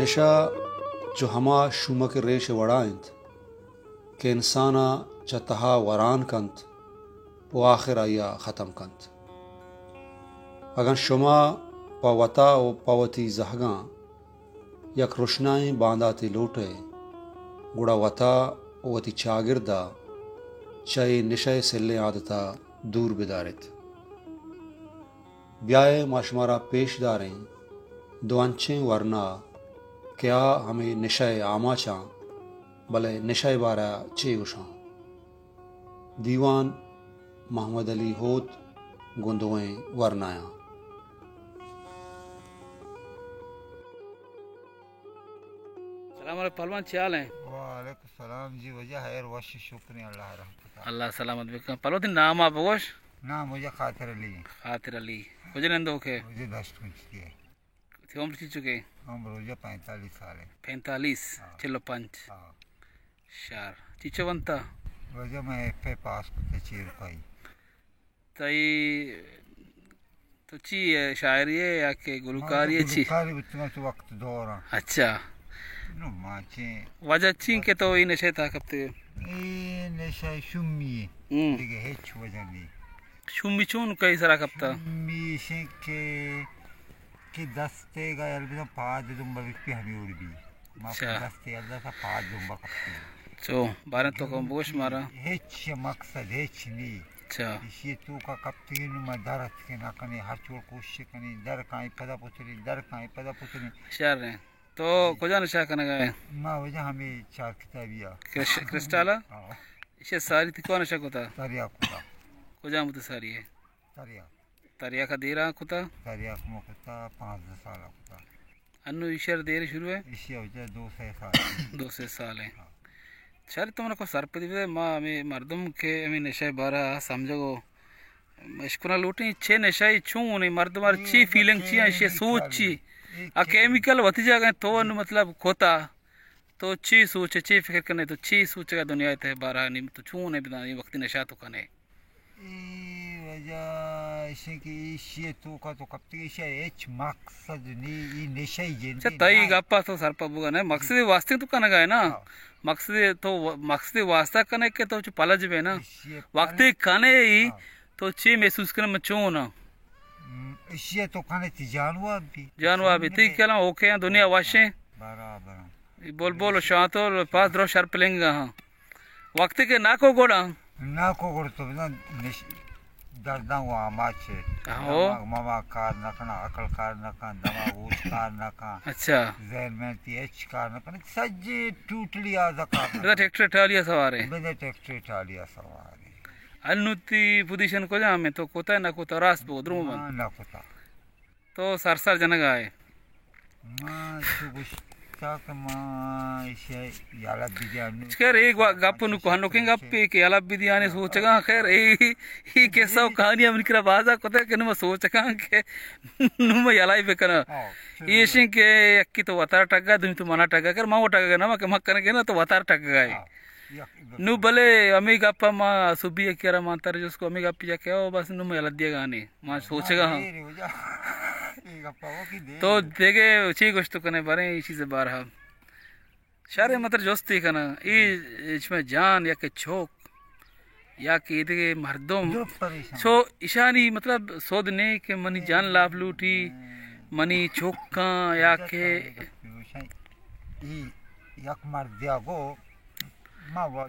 नशा जो हमा शुमक रेश वड़ाइंत के इंसाना चतहा वरान कंत वो आखिर आया ख़त्म कंत। अगर शुमा पवता व पवती जहगा यक रोशनाई बांधाती लोटे गुड़ा वता वती चागिरदा चई निशय सिल्ले आदता दूर बिदारित ब्याए माशमारा पेशदारें दुआंचें वरना क्या हमें निशय आमा चां भले निशय बारा चे उशां। दीवान मोहम्मद अली होत गुंदोएं वरनाया। सलाम पहलवान चाल हैं। वालेकुम सलाम जी। वजह है वश शुक्रिया अल्लाह रहमत अल्लाह सलामत बिकम पहलवान नाम आप गोश ना मुझे खातिर अली मुझे नंदो के मुझे दस्त कुछ है थे उम्र की चुके उम्र मुझे 45 साल है 45 चलो 5 शार चीचो बनता वजह मैं एफए पास करते चीर पाई तई तो ची शायरी है या के गुलकारी है ची गुलकारी बच्चों तो वक्त दौर अच्छा नो माचे वजह ची के तो इन नशे था कब ते इन नशा शुमी दिगे हेच वजह नहीं शुमी चून कई सारा कब था शुमी से के दस्ते का यार भी तो पाँच दुम्बा विक्की हमें उड़ भी माफ़ दस्ते अल्लाह सा पाँच दुम्बा कपते चो बारह तो कम बोश मारा हेच मकसद हेच नहीं अच्छा इसी तू का कप्ती नु मदारत के ना कने हर चोर कोशिश कने दर काई पदा पुतरी शार है तो कोजा नशा करने गए माँ वजह हमें 4 किताबिया क्रिस्टाला इसे सारी थी कौन नशा कोता तरिया कुता कोजा मुझे सारी है तरिया का देरा कुता तरिया कुता 5 साल कुता अन्नू ईश्वर देर शुरू है इसी वजह 2 साल है सर तुमने को सर पे दिवे माँ हमें मर्दम के हमें नशा बारा समझो इसको लूटी छे नशा छू नहीं मर्द मार ची फीलिंग ची ऐसे सोच ची आ केमिकल वती जागे तो मतलब खोता तो ची सोच ची फिक्र करने तो ची सोच का दुनिया ते बारा नहीं तो छू नहीं बिना ये वक्त नशा तो कने वजह ऐसे कि ये तो का तो कब तक ऐसे एच मकसद नहीं ये नशा ही जेन तई गप्पा तो सर पर बुगा ना मकसद वास्ते तो कना गए ना मकसद वास्ता कने के तो पलज बे ना वक्त कने ही तो ची महसूस करने में चो ना इसे तो कने ती जानवा भी ती क्या ओके हैं दुनिया वाशे बराबर बोल शांतो पास द्रो शर्प लेंगे हाँ वक्त के ना को गोड़ा तो ना दर्दा हुआ माचे मामा कार न करना अकल कार न करना दिमाग उस कार न करना अच्छा जहन में ती एच कार न करना सज्जे टूट लिया ज़कार इधर ट्रैक्टर ठालिया सवारे मैंने ट्रैक्टर ठालिया सवारे अन्नुती पोजीशन को जा में तो कोता ना कोता रास पे उधरों में ना कोता तो सरसर जनगा है माँ तो कुछ तक माँ इसे याला बिरयानी खैर एक गप्प नु कहानो के गप्पे के याला बिरयानी सोचगा खैर ही कैसा कहानी हम निकरा बाजा कोता के नु सोचगा के नु में याला ही बेकना ये सिंह के अक्की तो वतार टगा तुम तो मना टगा कर माँ टगा ना के मक्कन के ना तो वतार टगा है नु भले अमी गप्पा माँ सुबी है क्या मानता रहे जिसको अमी गप्पी जाके आओ बस नु में याला दिया गाने माँ सोचगा हाँ तो देखे अच्छी कुछ तो कने बारे इसी से बारहा शारे मतलब जोस्ती कना इसमें जान या के छोक या के इधर मर्दों सो ईशानी मतलब सोद ने के मनी जान लाभ लूटी मनी छोका या के यक मर दिया गो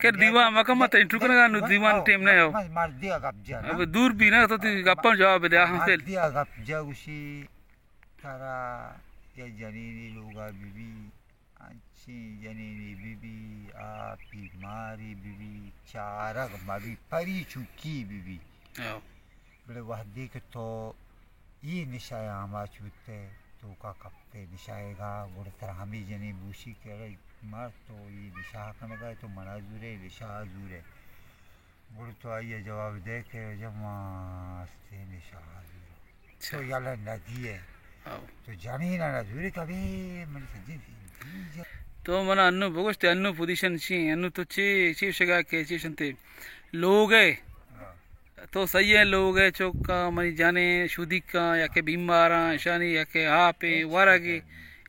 के दीवा मका मत इंट्रो करना नु दीवान टीम ने हो मर दिया गप जा अब दूर भी ना तो गप्पा जवाब दे हम से दिया गप जा उसी तारा ये जनीनी लोगा बीबी अच्छी जनीनी बीबी आपी मारी बीबी चारग मारी परी चुकी बीबी बड़े वह देख तो ये निशाया हमारे चुते तो का कपते निशाएगा बुरे तरह हमी जनी बूशी के मार तो ये निशा करने का तो मनाजूरे निशा जूरे बुरे तो आइए जवाब दे के जब मास्ते निशा तो याला नदी है तो जानी ना नजूरी कभी मैंने सजी तो मना अन्नु भोगस्ते अन्नु पोजीशन ची अन्नु तो ची चीफ शगा के चीफ संते लोग है तो सही है लोग है चौका मनी जाने शुदी का या के बीमार शानी या के हाँ पे वारा के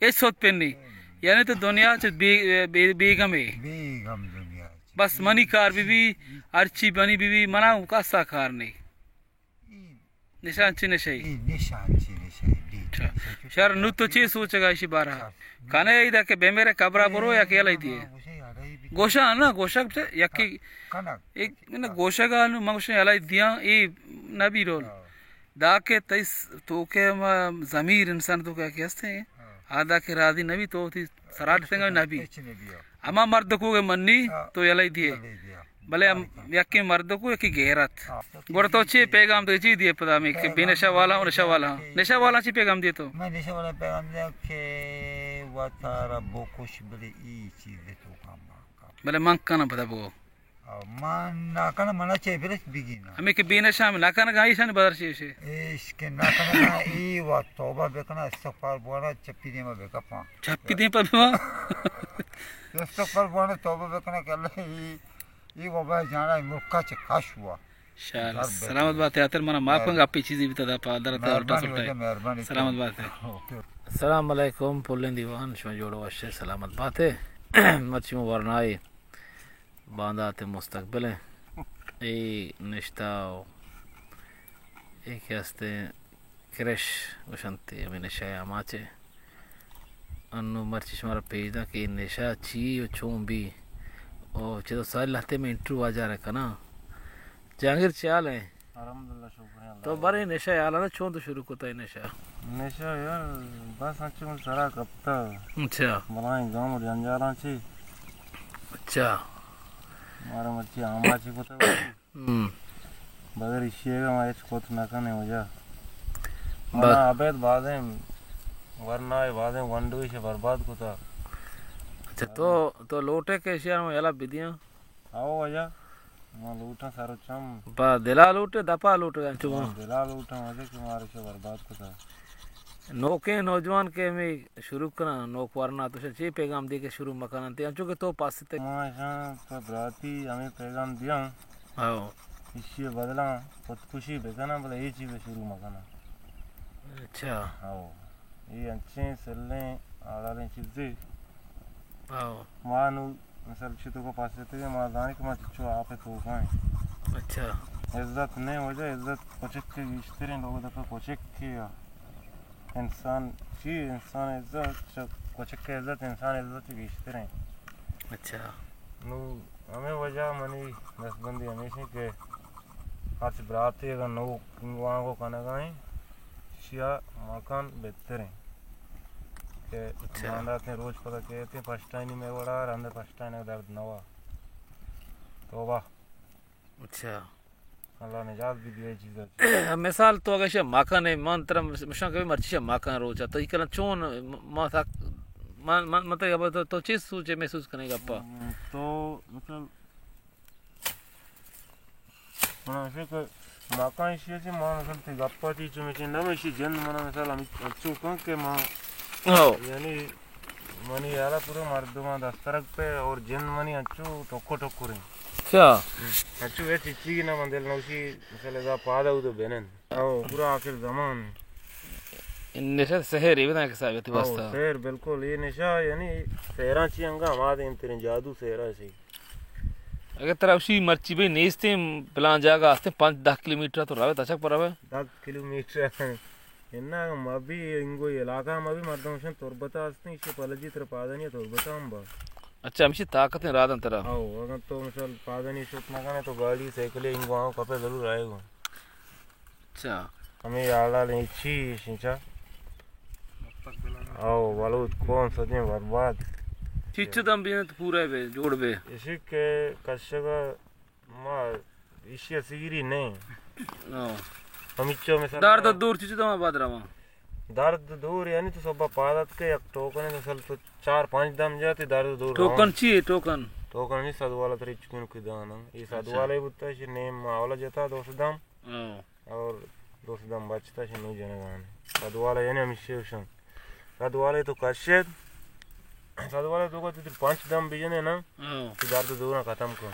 ये सोच पे नहीं यानी तो दुनिया च बेगम है बेगम दुनिया बस मनी कार बीबी अर्ची बनी बीबी मना कासा कार नहीं निशान ची नशई निशान ची निशान शर नु तो ची सोचेगा इसी बारा खाने इधर के बेमेरे कबरा बरो या केला दिए गोशा ना गोशा यकी एक ना गोशा का नु मंगशे अलाई दिया ये नबी रोल दाके तइस तो के जमीर इंसान तो क्या कहते हैं आधा के राधी नबी तो थी सराट सिंह नबी अमा मर्द को के मन्नी तो अलाई दिए भले यकी मर्द को यकी गैरत गोर तो अच्छे पैगाम तो ची दिए पता में कि बेनशा वाला और नशा वाला ची पैगाम दिए तो मैं नशा वाला पैगाम दिया कि वातारा बो खुश बले ई चीज तो काम भले मंग का ना पता वो man nakana mana chebere bigina हमें के बेनशा में nakana गाई शन बदर से इसके nakana ई वा तौबा बेकना इस्तगफार बोला चप्पी दे में बेकपा छप्पी दे पर बा इस्तगफार बोला तौबा बेकना कर ले ई वो भाई जाना मुक्का च खाश हुआ शाला सलामत बात है आतर मना माफ कंगा आपकी चीजें भी तदा पादर ते उल्टा सुल्टा सलामत बात है अस्सलाम वालेकुम पुल्ले दीवान शो जोड़ो अच्छे सलामत बात है मच्छी वरनाई बांधा ते मुस्तकबिल है ए निश्ता एक हस्ते क्रश वशंते अभी नशा आमाचे अन्नु मर्ची शुमारा पेजा कि नशा ची चूं भी ओ चलो साल लाते में इंटरव्यू आ जा रहा है ना जहांगीर चाल है अल्हम्दुलिल्लाह शुक्र तो बारे नशा यार ना चूं तो शुरू होता है नशा यार बस अच्छे में सारा कप्ता अच्छा बनाए गांव में जंजारा छी अच्छा मारा मर्ची आमाची को तो बगैर इशिएगा मैं इस कोत ना करने वजह मना अबेद बादें वरना ये बादें वंडू इसे बर्बाद को था अच्छा तो लोटे के शेयर में याला बिदियां आओ वजह मैं लूटा सारो चम बा दिला लूटे दपा लूटे चुमा दिला लूटा वजह कि मारे से बर्बाद को था नौके नौजवान के में शुरू करना नौक वरना तो चे पैगाम दे के शुरू मकान ते अंचो के तो पास ते मां तो बराती हमें पैगाम दिया आओ इसी बदला खुदकुशी बेकना बोले ये चीज शुरू मकाना अच्छा आओ ये अच्छे सल्ले आलाले चीजें आओ मानु मिसाल चितो को पास थे मां दाने के मत चो आप तो पाए अच्छा इज्जत नहीं हो जाए इज्जत कोचक के इश्तेरे लोगों तक कोचक के इंसान जी इंसान इज्जत कोचक के इंसान इज्जत की इश्तेरे अच्छा नु हमें वजह मनी नसबंदी हमेशा के आज बराती अगर नो वहाँ को खाना खाएं शिया मकान बेहतर है के मानदार ने रोज पता कहते हैं फर्स्ट टाइम में बड़ा और अंदर फर्स्ट टाइम में दर्द नवा तो वाह अच्छा अल्लाह ने जात भी दिए चीज़ मिसाल तो अगर शे मकान है मंत्र मिशन के मर्ची शे मकान रोजा तो इकला चोन माथा मतलब तो चीज सोचे महसूस करने का पा तो मतलब मना ऐसे कि मकान इसी से मां मतलब थे गप्पा थी जो मैं चिंता में इसी जन मना मिसाल हम अच्छू कहाँ के मां यानी मनी यारा पूरे मर्दों दस्तरक पे और जन मनी अच्छू टोको टोको रहे क्या अच्छू ये चिच्ची की ना मंदिर ना उसी मिसाल ऐसा पादा उधर बेनन आओ पूरा आखिर ज़मान नशा शहर ही बता के साबित वास्ता शहर बिल्कुल ये नशा यानी शहरा ची अंगा हमारे इन तेरे जादू शहरा से अगर तेरा उसी मर्ची भाई नेस्ते प्लान जाएगा आस्ते 5-10 किलोमीटर तो रावे तचक पर रावे 10 किलोमीटर इन्ना मबी इंगो इलाका मबी मर्दों तोरबता आस्ते इसे पलजी तरह पादनी तोरबता हम बा अच्छा हमशी ताकत है रात अंतरा आओ अगर तो मिसाल पादनी शूट ना करने तो गाड़ी साइकिल इंगो आओ कपे जरूर आएगा अच्छा हमें याला ले छी सिंचा आओ वालो कौन सजे बर्बाद चिच्छ दम भी तो पूरा है जोड़ बे इसी के कशगा मां इसी सीरी नहीं हमिचो में दर्द दूर चिच्छ दम बाद रहा दर्द दूर यानी तो सब पादत के एक टोकन है सल तो 4-5 दम जाते दर्द दूर टोकन ची टोकन नहीं सदवाला तरी चुन के दाना ये सदवाला ही बुत्ता है नेम आवला जता 200 दम और 200 दम बचता है नहीं जने गाने सदवाला यानी हमिशे उशन सदवाले तो कशेद सदवाले तो को 5 दम भी जने ना तो दर्द दूर ना खत्म कर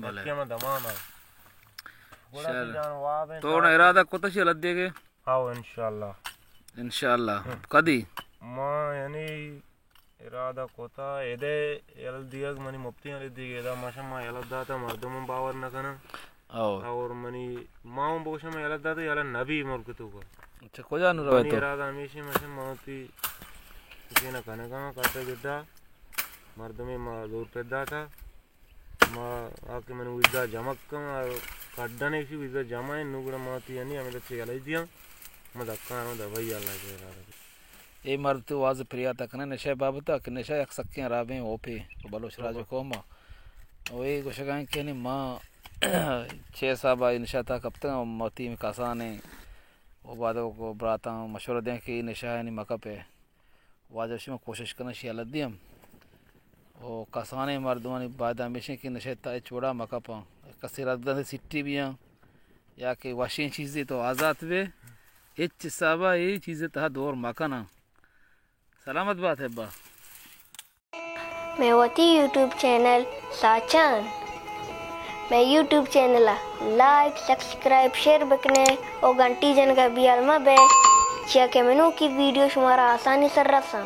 भले क्या मैं दमाना तो ना इरादा को तो चल देगे आओ इंशाल्लाह कदी मां यानी इरादा कोता एदे एल दियग मनी मुफ्ती अली दिगेदा माशमा एल दाता मर्दम बावर नकना और मनी माउ बोशम एल दाता एल नबी मुल्क तो को अच्छा को जानु रवे तो इरादा हमेशा मशम माउती केना कनगा काटे बिड्डा मर्दमे मा दूर पेदा था मा आके मन विदा जमक्कम कड्डने सी विदा जमाए नुगुड़ माती अनि हमें तो एल दिया मदक्का दवाई अल्लाह के इरादा ए मर्द वाज प्रिया तक ने नशे बाबता कि नशा एक सक्के राबे ओपे बलोच राज कोमा ओए गोशगा के ने मां 6 साहब नशा था कब तक मोती में कासाने वो बादों को बराता मशवरा दें कि नशा है नहीं मका पे वाजश में कोशिश करना शिया लदियम ओ कासाने मर्दवानी बाद हमेशा की नशे ता छोड़ा मका पा कसीरत दे सिट्टी भी या कि वाशिंग चीज़ें तो आज़ाद वे इच साबा ये चीज़ें तहा दौर मका ना सलामत बात है बा मैं होती यूट्यूब चैनल साचान मैं YouTube channel like subscribe share बकने और घंटी जन का भी अलमा बे चिया के मेनू की वीडियो शुमारा आसानी से रसा